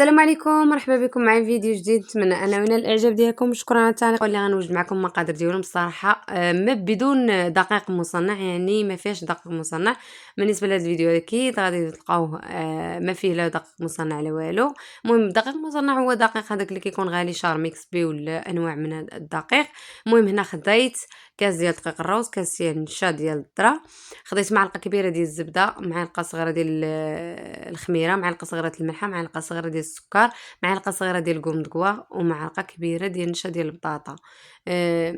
السلام عليكم، مرحبا بكم معايا في فيديو جديد. نتمنى انا ونال الاعجاب ديالكم. شكرا على التعليق اللي غنوجد معكم المقادير ديالهم بصراحه ما بدون دقيق مصنع، يعني ما فيهاش دقيق مصنع. بالنسبه لهذا الفيديو اكيد غادي تلقاوه ما فيه لا دقيق مصنع لا والو. المهم الدقيق المصنع هو دقيق هذاك اللي كيكون غالي شار ميكس بي ولا انواع من هذا الدقيق. المهم هنا خديت كاس ديال دقيق الروز، كاس ديال النشا ديال الذره، خديت معلقه كبيره ديال الزبده، معلقه صغيره ديال الخميره، معلقه صغيره الملحه، معلقه صغيره ديال السكر، معلقه صغيره ديال الكومدغوا، ومعلقه كبيره ديال النشا ديال البطاطا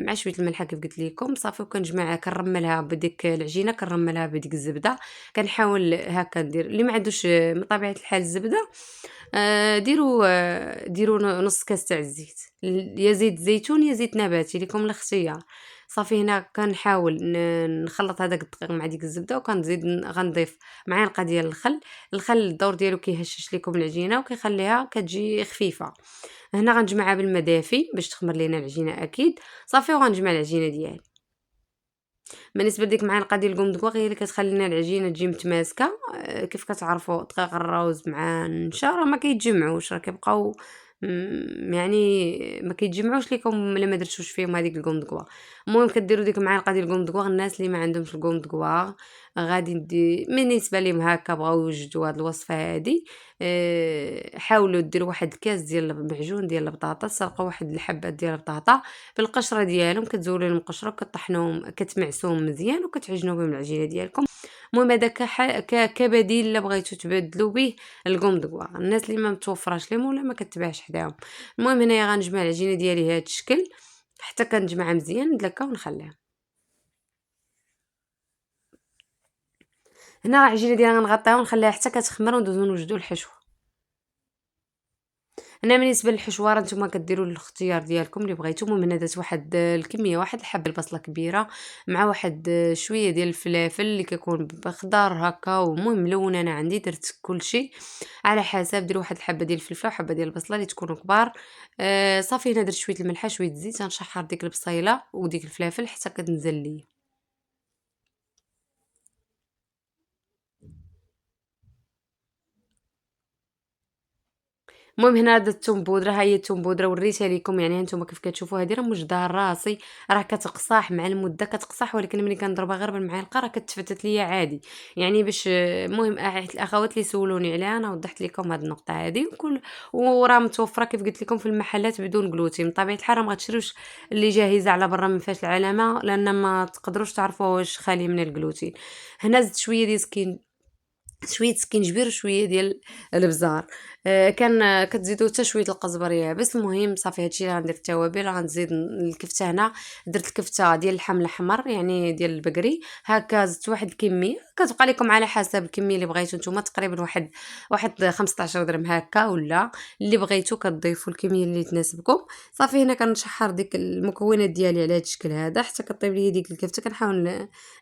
مع شويه الملحه كيف قلت لكم. صافي وكنجمعها كنرملها بديك العجينه، كنرملها بديك الزبده، كنحاول هكا ندير. اللي ما عندوش من طبيعه الحال الزبده ديروا نص كاس تاع الزيت، يا زيت زيتون يا زيت نباتي لكم الاختيار. صافي هنا كنحاول نخلط هذاك الدقيق مع ديك الزبده، وكنزيد غنضيف معلقه ديال الخل الدور ديالو كيهشش لكم العجينه وكيخليها كتجي خفيفه. هنا غنجمعها بالماء دافي باش تخمر لينا العجينه اكيد. صافي وغنجمع العجينه ديالي. بالنسبه لديك المعلقه ديال القومدقوق هي اللي كتخلي لنا العجينه تجي متماسكه. كيف كتعرفوا دقيق الروز مع النشا راه ما كيتجمعوش، راه كيبقاو يعني ما كيتجمعوش ليكم الا ما درتوش فيهم هذيك القومدقوق. المهم كديروا ديك المعلقه ديال القومدقوق. الناس اللي ما عندهمش القومدقوق غادي بالنسبه ليهم هكا بغاو يوجدوا هذه الوصفه هذه، حاولوا ديروا واحد الكاس ديال المعجون ديال البطاطا، تسرقوا واحد الحبات ديال البطاطا بالقشره ديالهم، كتزولوا لهم القشره وكطحنوهم كتمعسوهم مزيان وكتعجنوا بهم العجينه ديالكم. المهم هذا كبديل الا بغيتو تبدلوا به القومدقوا. الناس اللي ما متوفراش لهم ولا ما كتباعش حداهم. المهم هنايا غنجمع العجينه ديالي هذا الشكل حتى كنجمعها مزيان ندلكها ونخليها. هنا العجينه ديالنا غنغطيها ونخليها حتى كتخمر وندوزو نوجدو الحشو. هنا بالنسبه للحشوه راه نتوما كديروا الاختيار ديالكم اللي بغيتو. المهم هنا درت واحد الكميه، واحد الحبه البصله كبيره مع واحد شويه ديال الفلافل اللي كيكون بخضر هكا، ومهم ملون. انا عندي درت كلشي على حسب. ديروا واحد الحبه ديال الفلفله وحبه ديال البصله اللي تكونوا كبار. صافي هنا درت شويه الملحه شويه الزيت، غنشحر ديك البصيله وديك الفلافل حتى كتنزل لي. المهم هنا درت الثوم بودرة، ها هي الثوم بودرة وريتها ليكم. يعني هانتوما كيف كتشوفوا هذه راه موجدها راسي، راه كتقصاح مع المده كتقصاح، ولكن ملي كنضربها غير بالمعلقه راه كتفتت ليا عادي. يعني باش المهم الاخوات اللي سولوني عليها انا وضحت لكم هذه النقطه هذه. وكل وراه متوفره كيف قلت لكم في المحلات بدون جلوتين. بطبيعه الحال راه ما غتشريوش اللي جاهزه على برا من فاش العلامه، لان ما تقدروش تعرفوا واش خالي من الجلوتين. هنا زدت شويه ديال شويه سكينجبير وشويه ديال الابزار. كان كتزيدوا حتى شويه القزبر يابس. المهم صافي هادشي اللي غندير. التوابل غنزيد الكفته. هنا درت الكفته ديال اللحم الاحمر يعني ديال البقري، هكا زدت واحد الكميه كتبقى لكم على حسب الكميه اللي بغيتو نتوما. تقريبا واحد 15 درهم هكا، ولا اللي بغيتو كتضيفوا الكميه اللي تناسبكم. صافي هنا كنشحر ديك المكونات ديالي على هذا الشكل هذا حتى كطيب لي ديك الكفته.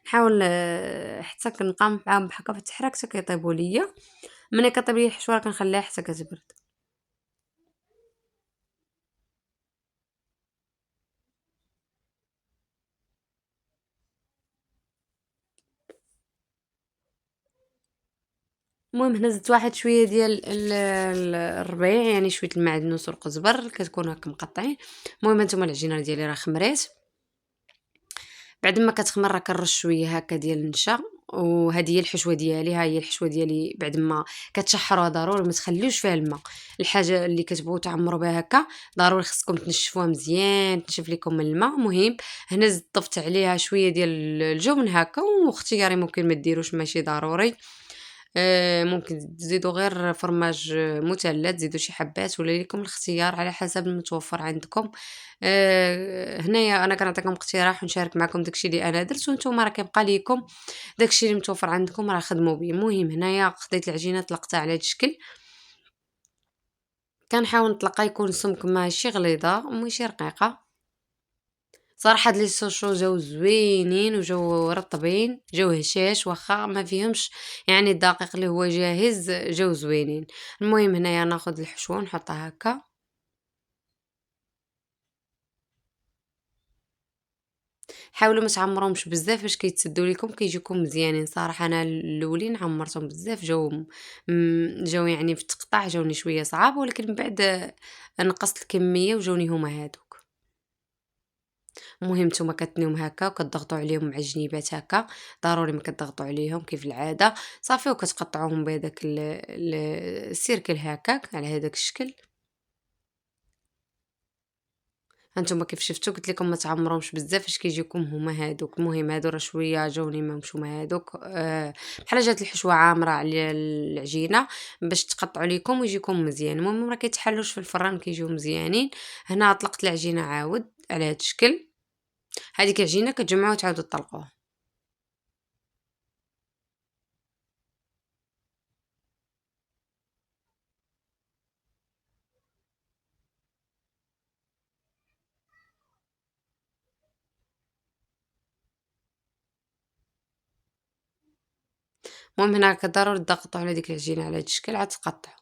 نحاول حتى كنبقى معاهم هكا في التحراك حتى كيطيبوا ليا. ملي كطيب ليا الحشوه كنخليها حتى كتبرد. المهم هنا زدت واحد شويه ديال الربيع، يعني شويه المعدنوس والقزبر كتكون هكا مقطعين. المهم هانتوما العجينه ديالي راه خمرات. بعد ما كتخمر راه كنرش شويه هكا ديال النشا. وهذه هي الحشوه ديالي. ها هي الحشوه ديالي. بعد ما كتشحروها ضروري ما تخليوش فيها الماء. الحاجه اللي كتبغيو تعمروا بها هكا ضروري خصكم تنشفوها مزيان تنشف لكم من الماء. مهم هنا ضفت عليها شويه ديال الجبن هكا، واختياري ممكن ما ديروش ماشي ضروري. ممكن تزيدوا غير فرماج مثلث، تزيدوا شي حبات ولا ليكم الاختيار على حسب المتوفر عندكم. هنايا انا كنعطيكم اقتراح ونشارك معكم داكشي اللي انا درت، وانتم راه كيبقى ليكم داكشي اللي متوفر عندكم راه خدموا به. المهم هنايا خديت العجينه طلقتها على هذا الشكل. كنحاول نطلقها يكون سمك ماشي غليظه وماشي رقيقه. صراحه هاد لي سوشو جاو زوينين وجاو رطبين، جاو هشاش واخا ما فيهمش يعني الدقيق اللي هو جاهز، جاو زوينين. المهم هنايا ناخذ الحشوه نحطها هكا. حاولوا ما تعمروهمش بزاف باش كيتسدوا ليكم كيجيوكم مزيانين. صراحة أنا الأولين عمرتهم بزاف جاو يعني في التقطاع جاوني شوية صعاب، ولكن من بعد نقصت الكمية وجاوني هما هادوك. المهم نتوما كتنيوم هكا وكتضغطوا عليهم مع الجنيبات هكا، ضروري ما كتضغطوا عليهم كيف العادة، صافي وكتقطعوهم بهداك السيركل هكاك على هداك الشكل. هانتوما كيف شفتوا قلت لكم ما تعمروهمش بزاف فاش كيجيوكم هما هادوك. المهم هادو راه شويه جاوني ماهمش هما هادوك بحال جات الحشوه عامره على العجينه باش تقطعوا ليكم ويجيكم مزيان. المهم ما كيتحلوش في الفران كيجيو مزيانين. هنا طلقت العجينه عاود على هاد الشكل. هذيك العجينه كتجمعوها وتعاودوا تطلقوها. المهم هنا ضروري تضغطوا على ديك العجينه على هاد الشكل عاد تقطعوا.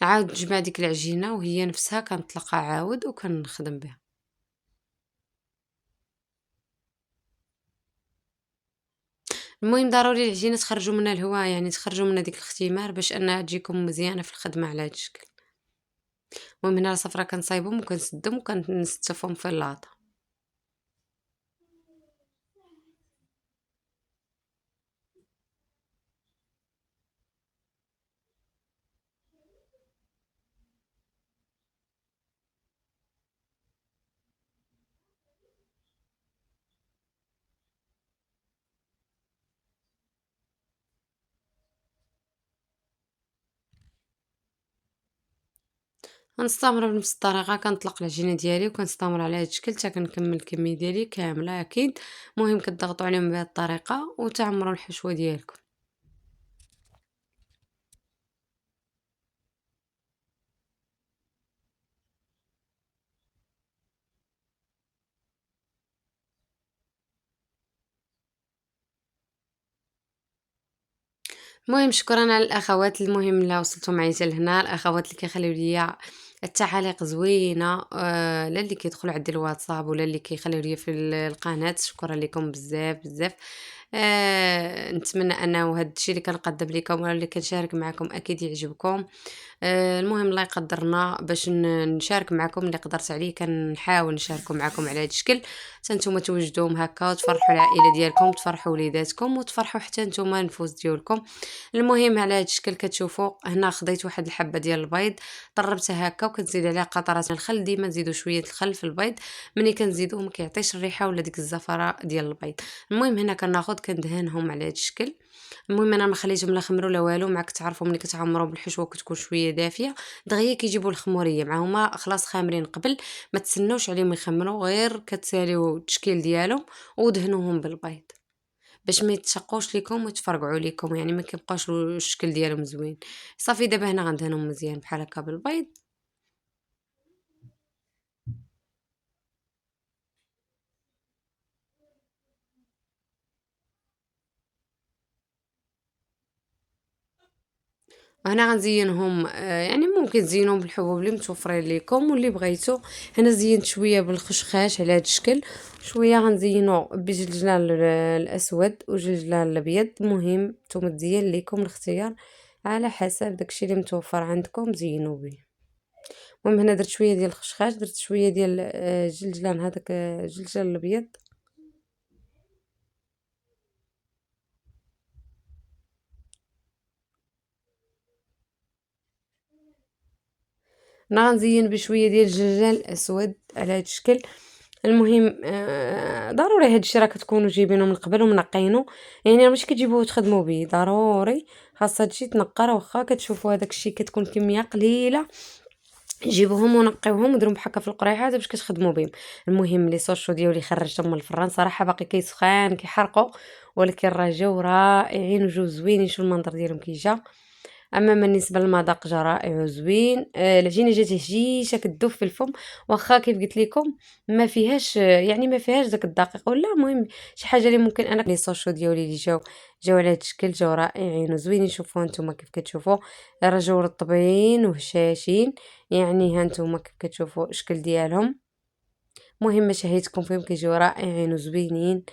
عاود نجمع ديك العجينه وهي نفسها كنطلقها عاود وكنخدم بها. المهم ضروري العجينة تخرّجوا منها الهواء، يعني تخرّجوا منها ديك الاختمار باش أنها تجيكم مزيانة في الخدمة على هاد الشكل. المهم هنا الصفرا كنصايبهم وكنسدهم وكنستفهم في اللاطة. غنستمر بنفس الطريقة كنطلق العجينة ديالي وكنستمر على هاد الشكل حتى كنكمل الكمية ديالي كاملة أكيد. المهم كتضغطوا عليهم بهاد الطريقة وتعمروا الحشوة ديالكم. المهم شكرًا على الأخوات المهم اللي وصلتوا معايا حتى لهنا، الأخوات اللي كيخليو ليا التعاليق زوينة لا اللي كيدخلوا عندي الواتساب ولا اللي كيخليو ليا في القناة، شكرًا ليكم بزاف، بزاف. نتمنى أنه هاد الشي اللي كنقدم ليكم ولا اللي كنشارك معاكم أكيد يعجبكم. المهم الله يقدرنا باش نشارك معاكم اللي قدرت عليه كنحاول نشاركو معاكم على هاد الشكل حتى نتوما توجدوهم هكا وتفرحوا العائلة ديالكم وتفرحوا وليداتكم وتفرحوا حتى نتوما النفوس ديالكم. المهم على هاد الشكل كتشوفوا هنا خديت واحد الحبة ديال البيض طربتها هكا وكنزيد عليها قطرات من الخل. ديما نزيدو شوية الخل في البيض ملي كنزيدوه ما كيعطيش الريحة ولا ديك الزفرة ديال البيض. المهم هنا كناخد كندهنهم على هاد الشكل. المهم انا ما خليتهم لا خمروا لا والو. معاك تعرفوا ملي كتعمروا بالحشوه كتكون شويه دافيه دغيا كيجيبوا الخموريه معهما خلاص خامرين قبل. ما تسناوش عليهم يخمروا غير كتساليو التشكيل ديالهم ودهنوهم بالبيض باش ما يتشقوش ليكم ويتفرقعوا ليكم يعني ما كيبقاوش الشكل ديالهم زوين. صافي دابا هنا غندهنهم مزيان بحال هكا بالبيض. هنا غنزينهم يعني ممكن تزينوهم بالحبوب اللي متوفرين ليكم واللي بغيتو. هنا زينت شويه بالخشخاش على هذا الشكل شويه غنزينو بجلجلان الاسود وجلجلان الابيض. المهم نتوما تزين ليكم الاختيار على حسب داكشي اللي متوفر عندكم زينوا به. المهم هنا درت شويه ديال الخشخاش درت شويه ديال جلجلان هذاك جلجلان الابيض. أنا غنزين بشوية ديال الجلجل الأسود على هاد الشكل. المهم ضروري هاد الشي راه كتكونوا جايبينه من قبل ومنقيينه يعني راه ماشي كتجيبوه وتخدموا به ضروري خاص هاد الشي تنقى. راه واخا كتشوفوا هداك الشي كتكون كمية قليلة جيبوهم ونقيوهم وديروهم بحال هكا في القريحات باش كتخدموا بهم. المهم لي سوشو ديالي خرجتهم من الفران صراحة باقي كيسخان كيحرقوا ولكن راه جاو رائعين وجاو زوينين. شوف المنظر ديالهم كي جا. أما بالنسبة للمذاق جا رائع وزوين، العجينة جات هشيشة كتذوب في الفم، واخا كيف قلت لكم ما فيهاش يعني ما فيهاش داك الدقيق ولا المهم شي حاجة اللي ممكن أنا لي سوشو ديالي اللي جاو على هاد الشكل جاو رائعين وزوينين. شوفوا هانتوما كيف كتشوفوا راه جاو رطبين وهشاشين، يعني هانتوما كيف كتشوفوا الشكل ديالهم. مهم شهيتكم فيهم كيجيو رائعين وزوينين.